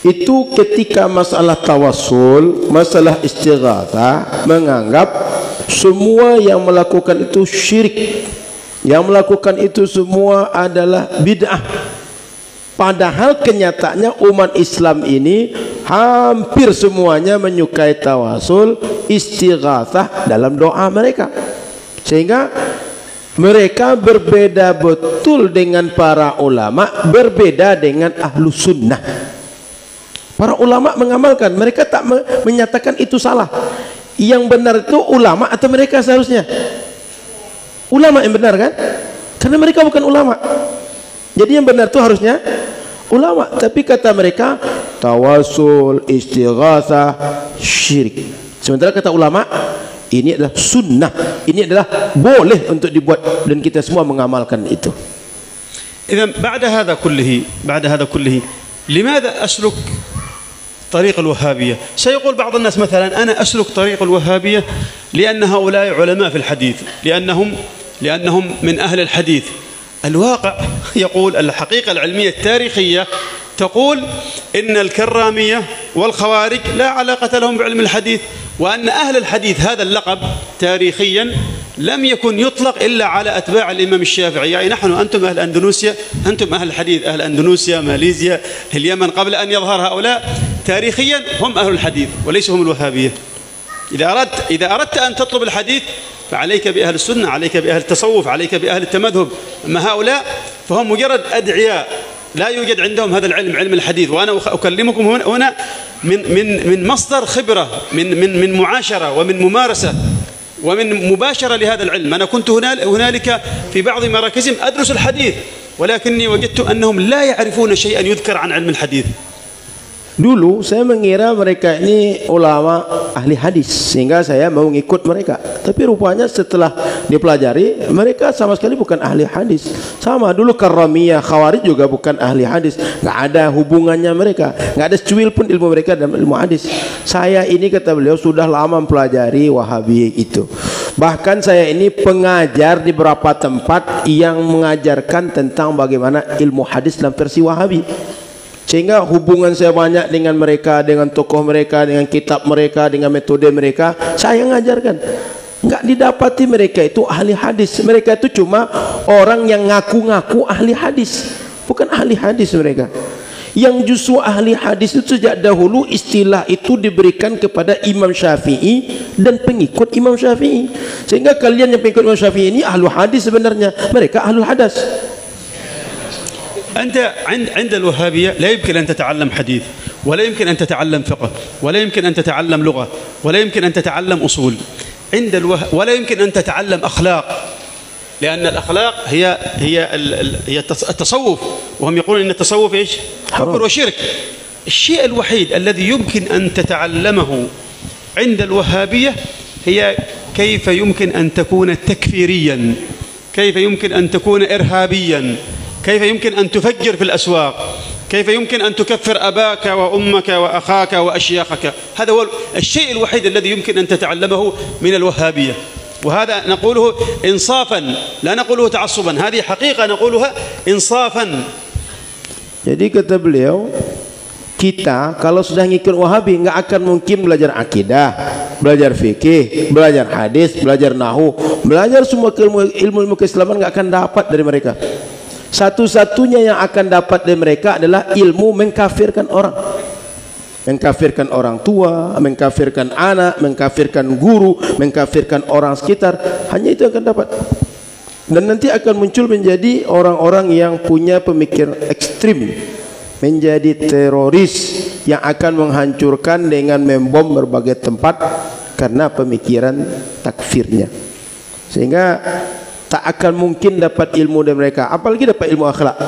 itu ketika masalah tawassul, masalah istighatsah menganggap semua yang melakukan itu syirik, yang melakukan itu semua adalah bid'ah. Padahal kenyataannya umat Islam ini hampir semuanya menyukai tawassul, istighatsah dalam doa mereka. Sehingga mereka berbeda betul dengan para ulama, berbeda dengan ahlu sunnah. Para ulama mengamalkan, mereka tak menyatakan itu salah. Yang benar itu ulama atau mereka seharusnya? Ulama yang benar kan? Karena mereka bukan ulama. Jadi yang benar itu harusnya ulama. Tapi kata mereka tawassul, istighatsah, syirik. Sementara kata ulama ini adalah sunnah, ini adalah boleh untuk dibuat dan kita semua mengamalkan itu. إذن بعد هذا كله لماذا أسلك طريق الوهابية؟ سيقول بعض الناس مثلا أنا أسلك طريق الوهابية لأن هؤلاء علماء في الحديث، لأنهم من أهل الحديث. الواقع يقول الحقيقة العلمية التاريخية تقول إن الكرامية والخوارج لا علاقة لهم بعلم الحديث، وأن أهل الحديث هذا اللقب تاريخيا لم يكن يطلق إلا على أتباع الإمام الشافعي. يعني نحن أنتم أهل أندونيسيا، أنتم أهل الحديث، أهل أندونيسيا، ماليزيا، اليمن، قبل أن يظهر هؤلاء تاريخيا هم أهل الحديث وليسوا هم الوهابية. إذا أردت أن تطلب الحديث فعليك بأهل السنة، عليك بأهل التصوف، عليك بأهل التمذهب. أما هؤلاء فهم مجرد أدعياء لا يوجد عندهم هذا العلم، علم الحديث. وأنا أكلمكم هنا من مصدر خبرة، من معاشرة ومن ممارسة ومن مباشرة لهذا العلم. أنا كنت هنالك في بعض مراكزهم أدرس الحديث، ولكني وجدت أنهم لا يعرفون شيئا يذكر عن علم الحديث. Dulu saya mengira mereka ini ulama ahli hadis sehingga saya mau ngikut mereka. Tapi rupanya setelah dipelajari mereka sama sekali bukan ahli hadis. Sama dulu Karramiyah, Khawarij juga bukan ahli hadis. Nggak ada hubungannya mereka. Nggak ada secuil pun ilmu mereka dalam ilmu hadis. Saya ini kata beliau sudah lama mempelajari Wahabi itu. Bahkan saya ini pengajar di beberapa tempat yang mengajarkan tentang bagaimana ilmu hadis dalam versi Wahabi. Sehingga hubungan saya banyak dengan mereka, dengan tokoh mereka, dengan kitab mereka, dengan metode mereka. Saya ngajarkan. Enggak didapati mereka itu ahli hadis. Mereka itu cuma orang yang ngaku-ngaku ahli hadis. Bukan ahli hadis mereka. Yang justru ahli hadis itu sejak dahulu istilah itu diberikan kepada Imam Syafi'i dan pengikut Imam Syafi'i. Sehingga kalian yang pengikut Imam Syafi'i ini ahlu hadis sebenarnya. Mereka ahlul hadas. أنت عند الوهابية لا يمكن أن تتعلم حديث، ولا يمكن أن تتعلم فقه، ولا يمكن أن تتعلم لغة، ولا يمكن أن تتعلم أصول. ولا يمكن أن تتعلم أخلاق، لأن الأخلاق هي التصوف، وهم يقولون أن التصوف إيش؟ كفر وشرك. الشيء الوحيد الذي يمكن أن تتعلمه عند الوهابية هي كيف يمكن أن تكون تكفيريا، كيف يمكن أن تكون إرهابيا، كيف يمكن أن تفجر في الأسواق، كيف يمكن أن تكفر أباك وأمك وأخاك وأشياخك. هذا هو الشيء الوحيد الذي يمكن أن تتعلمه من الوهابية. وهذا نقوله إنصافا، لا نقوله تعصبا، هذه حقيقة نقولها إنصافا. Jadi kata beliau, kita kalau sudah ngikut Wahabi nggak akan mungkin belajar akidah, belajar fikih, belajar hadis, belajar nahu, belajar semua ilmu keislaman nggak akan dapat dari mereka. Satu-satunya yang akan dapat dari mereka adalah ilmu mengkafirkan orang. Mengkafirkan orang tua, mengkafirkan anak, mengkafirkan guru, mengkafirkan orang sekitar. Hanya itu yang akan dapat. Dan nanti akan muncul menjadi orang-orang yang punya pemikiran ekstrim, menjadi teroris yang akan menghancurkan dengan membom berbagai tempat karena pemikiran takfirnya. Sehingga tak akan mungkin dapat ilmu dari mereka, apalagi dapat ilmu akhlak.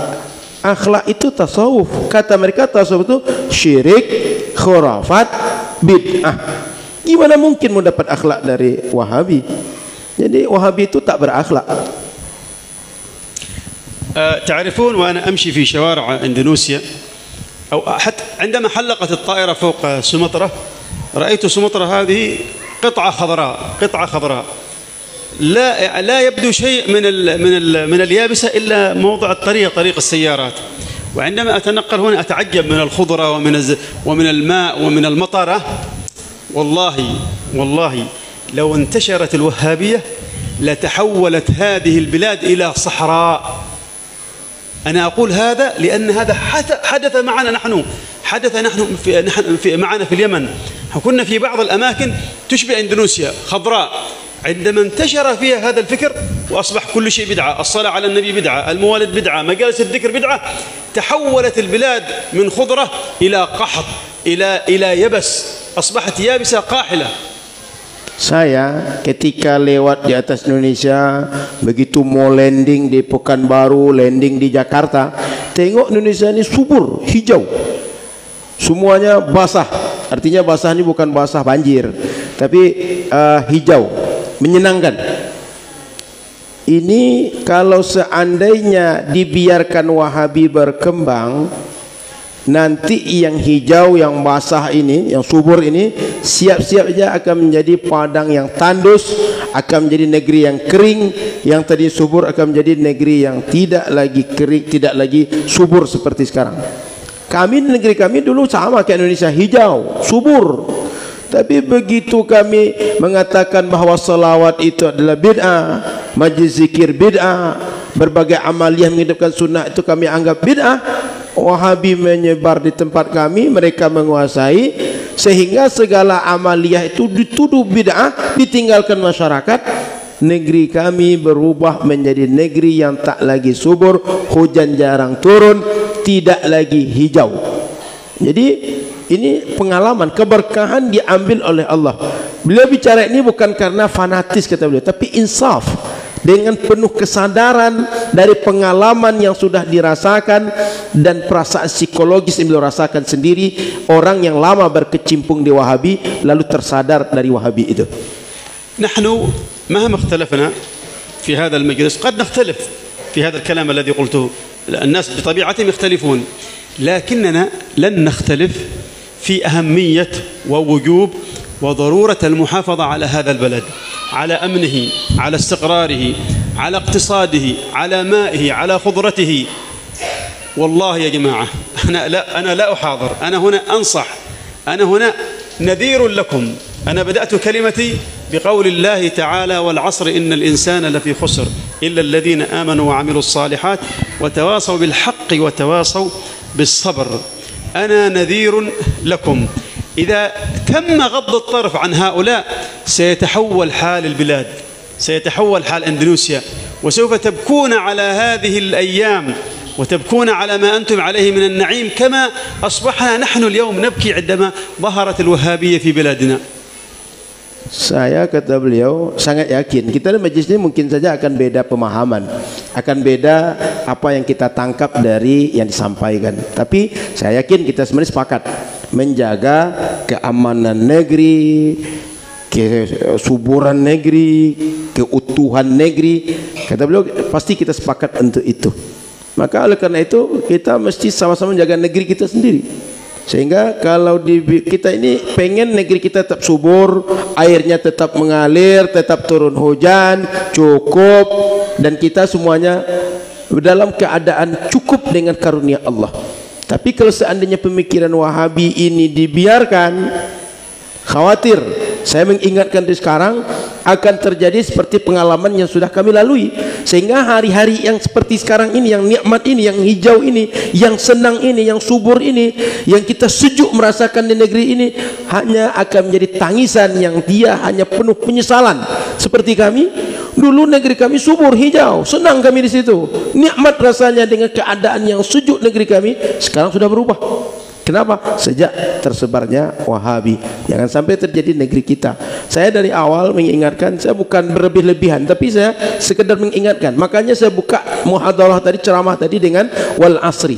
Akhlak itu tasawuf. Kata mereka tasawuf itu syirik, khurafat, bid'ah. Gimana mungkin mau dapat akhlak dari Wahabi? Jadi Wahabi itu tak berakhlak. تعرفون وأنا أمشي في شوارع إندونيسيا أو حتى عندما حلقت الطائرة فوق سومطرة رأيت سومطرة هذه قطعة خضراء لا يبدو شيء من اليابسة إلا موضع الطريق، طريق السيارات. وعندما أتنقل هنا أتعجب من الخضرة ومن الماء ومن المطرة. والله لو انتشرت الوهابية لتحولت هذه البلاد إلى صحراء. أنا أقول هذا لأن هذا حدث معنا نحن، معنا في اليمن. كنا في بعض الأماكن تشبه إندونيسيا خضراء، عندما انتشر فيها هذا الفكر وأصبح كل شيء بدعة، الصلاة على النبي بدعة، الموالد بدعة، مجالس الذكر بدعة، تحولت البلاد من خضرة إلى قحط، إلى يبس، أصبحت يابسة قاحلة. Saya ketika lewat di atas Indonesia, begitu mau landing di Pekanbaru, landing di Jakarta, tengok Indonesia ini subur, hijau, semuanya basah. Artinya basah ini bukan basah banjir, tapi hijau, menyenangkan. Ini kalau seandainya dibiarkan Wahabi berkembang, nanti yang hijau, yang basah ini, yang subur ini, siap-siap saja akan menjadi padang yang tandus, akan menjadi negeri yang kering. Yang tadi subur akan menjadi negeri yang tidak lagi kering, tidak lagi subur seperti sekarang. Kami, negeri kami dulu sama kayak Indonesia, hijau, subur. Tapi begitu kami mengatakan bahwa salawat itu adalah bid'ah, majlis zikir bid'ah, berbagai amaliyah menghidupkan sunnah itu kami anggap bid'ah, Wahabi menyebar di tempat kami, mereka menguasai, sehingga segala amaliyah itu dituduh bid'ah, ditinggalkan masyarakat. Negeri kami berubah menjadi negeri yang tak lagi subur, hujan jarang turun, tidak lagi hijau. Jadi ini pengalaman, keberkahan diambil oleh Allah. Beliau bicara ini bukan karena fanatis kata beliau, tapi insaf, dengan penuh kesadaran dari pengalaman yang sudah dirasakan dan perasaan psikologis yang beliau rasakan sendiri. Orang yang lama berkecimpung di Wahabi lalu tersadar dari Wahabi itu. نحن مهما اختلفنا في هذا المجلس قد نختلف في هذا الكلام الذي قلته، الناس بطبيعتهم يختلفون، لكننا لن نختلف في أهمية ووجوب وضرورة المحافظة على هذا البلد، على أمنه، على استقراره، على اقتصاده، على مائه، على خضرته. والله يا جماعة أنا لا أحاضر، أنا هنا أنصح، أنا هنا نذير لكم. أنا بدأت كلمتي بقول الله تعالى: والعصر إن الإنسان لفي خسر إلا الذين آمنوا وعملوا الصالحات وتواصوا بالحق وتواصوا بالصبر. أنا نذير لكم. إذا تم غض الطرف عن هؤلاء سيتحول حال البلاد، سيتحول حال إندونيسيا، وسوف تبكون على هذه الأيام وتبكون على ما أنتم عليه من النعيم كما أصبحنا نحن اليوم نبكي عندما ظهرت الوهابية في بلادنا. Saya, kata beliau, sangat yakin kita di majlis ini mungkin saja akan beda pemahaman, akan beda apa yang kita tangkap dari yang disampaikan. Tapi saya yakin kita sebenarnya sepakat menjaga keamanan negeri, kesuburan negeri, keutuhan negeri. Kata beliau pasti kita sepakat untuk itu. Maka oleh karena itu kita mesti sama-sama menjaga negeri kita sendiri. Sehingga kalau kita ini pengen negeri kita tetap subur, airnya tetap mengalir, tetap turun hujan, cukup, dan kita semuanya dalam keadaan cukup dengan karunia Allah. Tapi kalau seandainya pemikiran Wahabi ini dibiarkan, khawatir, saya mengingatkan dari sekarang akan terjadi seperti pengalaman yang sudah kami lalui. Sehingga hari-hari yang seperti sekarang ini, yang nikmat ini, yang hijau ini, yang senang ini, yang subur ini, yang kita sejuk merasakan di negeri ini, hanya akan menjadi tangisan yang dia hanya penuh penyesalan. Seperti kami, dulu negeri kami subur, hijau, senang kami di situ, nikmat rasanya dengan keadaan yang sejuk negeri kami. Sekarang sudah berubah. Kenapa? Sejak tersebarnya Wahabi. Jangan sampai terjadi negeri kita. Saya dari awal mengingatkan, saya bukan berlebih-lebihan, tapi saya sekedar mengingatkan. Makanya saya buka muhadharah tadi, ceramah tadi dengan wal asri,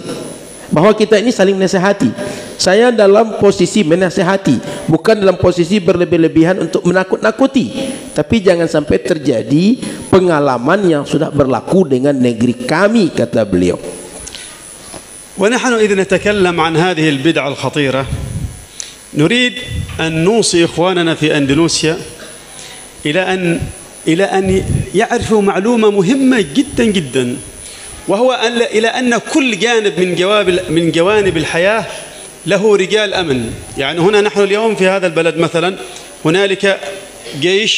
bahwa kita ini saling menasihati. Saya dalam posisi menasihati, bukan dalam posisi berlebih-lebihan untuk menakut-nakuti. Tapi jangan sampai terjadi pengalaman yang sudah berlaku dengan negeri kami, kata beliau. ونحن إذا نتكلم عن هذه البدعة الخطيرة نريد أن نوصي إخواننا في أندونيسيا إلى أن يعرفوا معلومة مهمة جدا جدا، وهو إلى أن كل جانب من جوانب الحياة له رجال أمن. يعني هنا نحن اليوم في هذا البلد مثلا هنالك جيش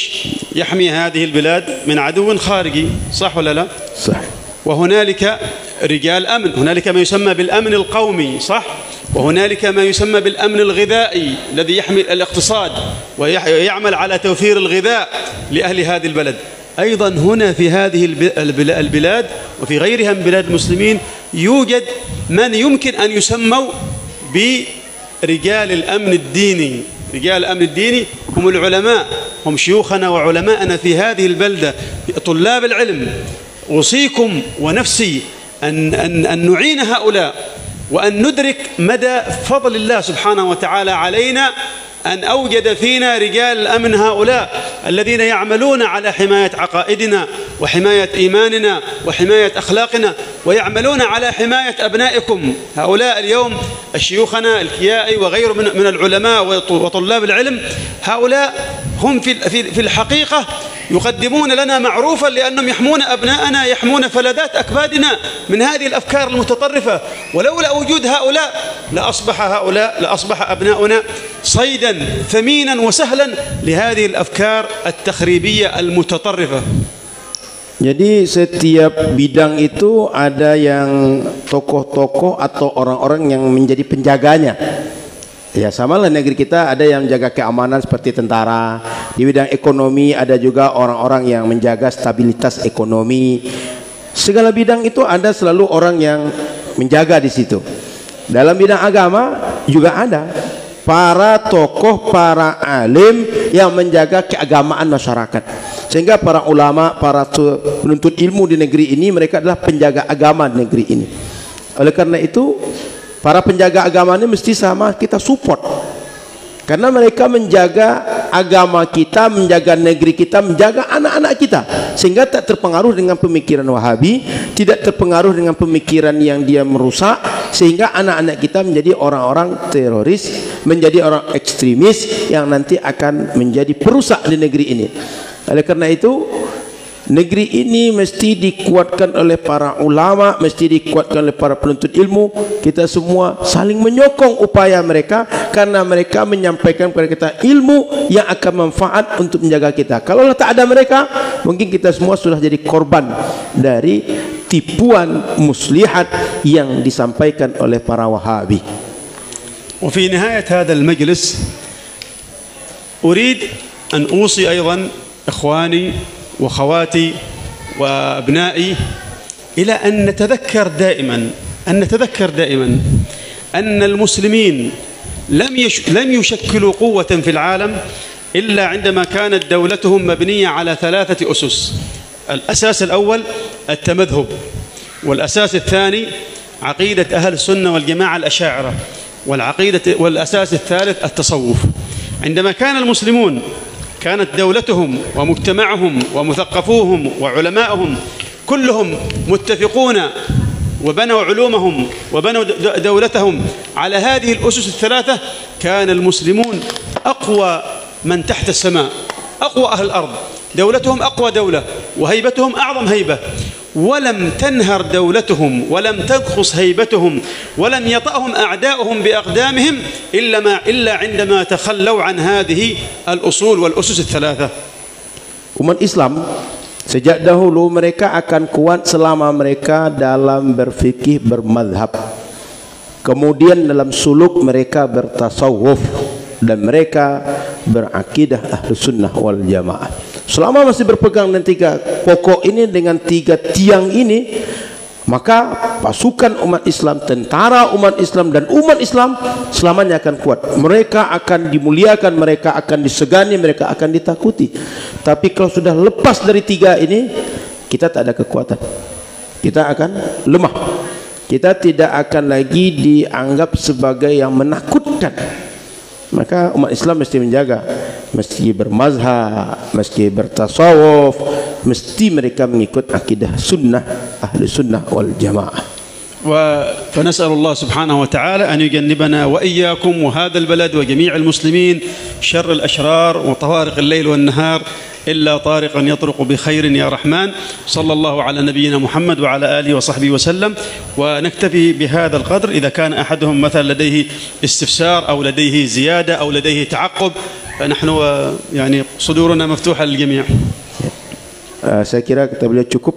يحمي هذه البلاد من عدو خارجي، صح ولا لا؟ صح. وهنالك رجال أمن، هنالك ما يسمى بالأمن القومي، صح؟ وهنالك ما يسمى بالأمن الغذائي الذي يحمي الاقتصاد ويعمل على توفير الغذاء لأهل هذه البلد. أيضا هنا في هذه البلاد وفي غيرها من بلاد المسلمين يوجد من يمكن أن يسموا برجال الأمن الديني. رجال الأمن الديني هم العلماء، هم شيوخنا وعلماءنا في هذه البلدة، طلاب العلم. أوصيكم ونفسي أن نعين هؤلاء وأن ندرك مدى فضل الله سبحانه وتعالى علينا أن أوجد فينا رجال الأمن هؤلاء الذين يعملون على حماية عقائدنا وحماية إيماننا وحماية أخلاقنا، ويعملون على حماية أبنائكم. هؤلاء اليوم الشيوخنا الكيائي وغيره من العلماء وطلاب العلم، هؤلاء هم في الحقيقة يقدمون لنا معروفا لأنهم يحمون أبناءنا، يحمون فلذات أكبادنا من هذه الأفكار المتطرفة. ولولا وجود هؤلاء لأصبح أبناؤنا صيدا ثمينا وسهلا لهذه الأفكار التخريبية المتطرفة. Jadi setiap bidang itu ada yang tokoh-tokoh atau orang-orang yang menjadi penjaganya. Ya, samalah negeri kita ada yang menjaga keamanan seperti tentara. Di bidang ekonomi ada juga orang-orang yang menjaga stabilitas ekonomi. Segala bidang itu ada selalu orang yang menjaga di situ. Dalam bidang agama juga ada para tokoh, para alim yang menjaga keagamaan masyarakat. Sehingga para ulama, para penuntut ilmu di negeri ini, mereka adalah penjaga agama di negeri ini. Oleh karena itu, para penjaga agama ini mesti sama kita support. Karena mereka menjaga agama kita, menjaga negeri kita, menjaga anak-anak kita. Sehingga tak terpengaruh dengan pemikiran Wahabi, tidak terpengaruh dengan pemikiran yang dia merusak. Sehingga anak-anak kita menjadi orang-orang teroris, menjadi orang ekstremis yang nanti akan menjadi perusak di negeri ini. Oleh karena itu, negeri ini mesti dikuatkan oleh para ulama, mesti dikuatkan oleh para penuntut ilmu. Kita semua saling menyokong upaya mereka, karena mereka menyampaikan kepada kita ilmu yang akan manfaat untuk menjaga kita. Kalau tak ada mereka, mungkin kita semua sudah jadi korban dari tipuan muslihat yang disampaikan oleh para Wahabi. وفي نهاية هذا المجلس أريد أن أوصي أيضا إخواني وخواتي وأبنائي إلى أن نتذكر دائما أن المسلمين لم يشكلوا قوة في العالم إلا عندما كانت دولتهم مبنية على 3 أسس. الأساس الأول التمذهب، والأساس الثاني عقيدة أهل السنة والجماعة الأشاعرة، والأساس الثالث التصوف. عندما كان المسلمون كانت دولتهم ومجتمعهم ومثقفوهم وعلماؤهم كلهم متفقون وبنوا علومهم وبنوا دولتهم على هذه الأسس ال3، كان المسلمون أقوى من تحت السماء، أقوى أهل الأرض، دولتهم أقوى دولة وهيبتهم أعظم هيبة. ولم تنهر دولتهم ولم تنقص هيبتهم ولم يطأهم أعداؤهم بأقدامهم إلا عندما تخلوا عن هذه الأصول والأسس الثلاثة. Umat Islam sejak dahulu mereka akan kuat selama mereka dalam berfikih bermadhab, kemudian dalam suluk mereka bertasawuf, dan mereka berakidah Ahlus Sunnah wal Jamaah. Selama masih berpegang dengan tiga pokok ini, dengan tiga tiang ini, maka pasukan umat Islam, tentara umat Islam, dan umat Islam selamanya akan kuat. Mereka akan dimuliakan, mereka akan disegani, mereka akan ditakuti. Tapi kalau sudah lepas dari tiga ini, kita tak ada kekuatan, kita akan lemah, kita tidak akan lagi dianggap sebagai yang menakutkan. Maka umat Islam mesti menjaga, mesti bermazhab, mesti bertasawuf, mesti mereka mengikut akidah sunnah, ahli sunnah wal jamaah. فنسأل الله سبحانه وتعالى أن يجنبنا وإياكم وهذا البلد وجميع المسلمين شر الأشرار وطوارق الليل والنهار إلا طارقا يطرق بخير يا رحمن. صلى الله على نبينا محمد وعلى آله وصحبه وسلم. ونكتفي بهذا القدر. إذا كان أحدهم مثلا لديه استفسار أو لديه زيادة أو لديه تعقب فنحن يعني صدورنا مفتوحة للجميع. Saya kira kita boleh cukup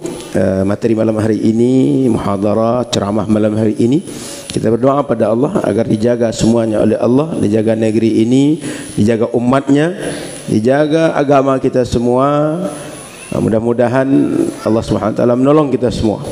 materi malam hari ini, muhadarah, ceramah malam hari ini. Kita berdoa pada Allah agar dijaga semuanya oleh Allah, dijaga negeri ini, dijaga umatnya, dijaga agama kita semua. Mudah-mudahan Allah Subhanahu wa taala menolong kita semua.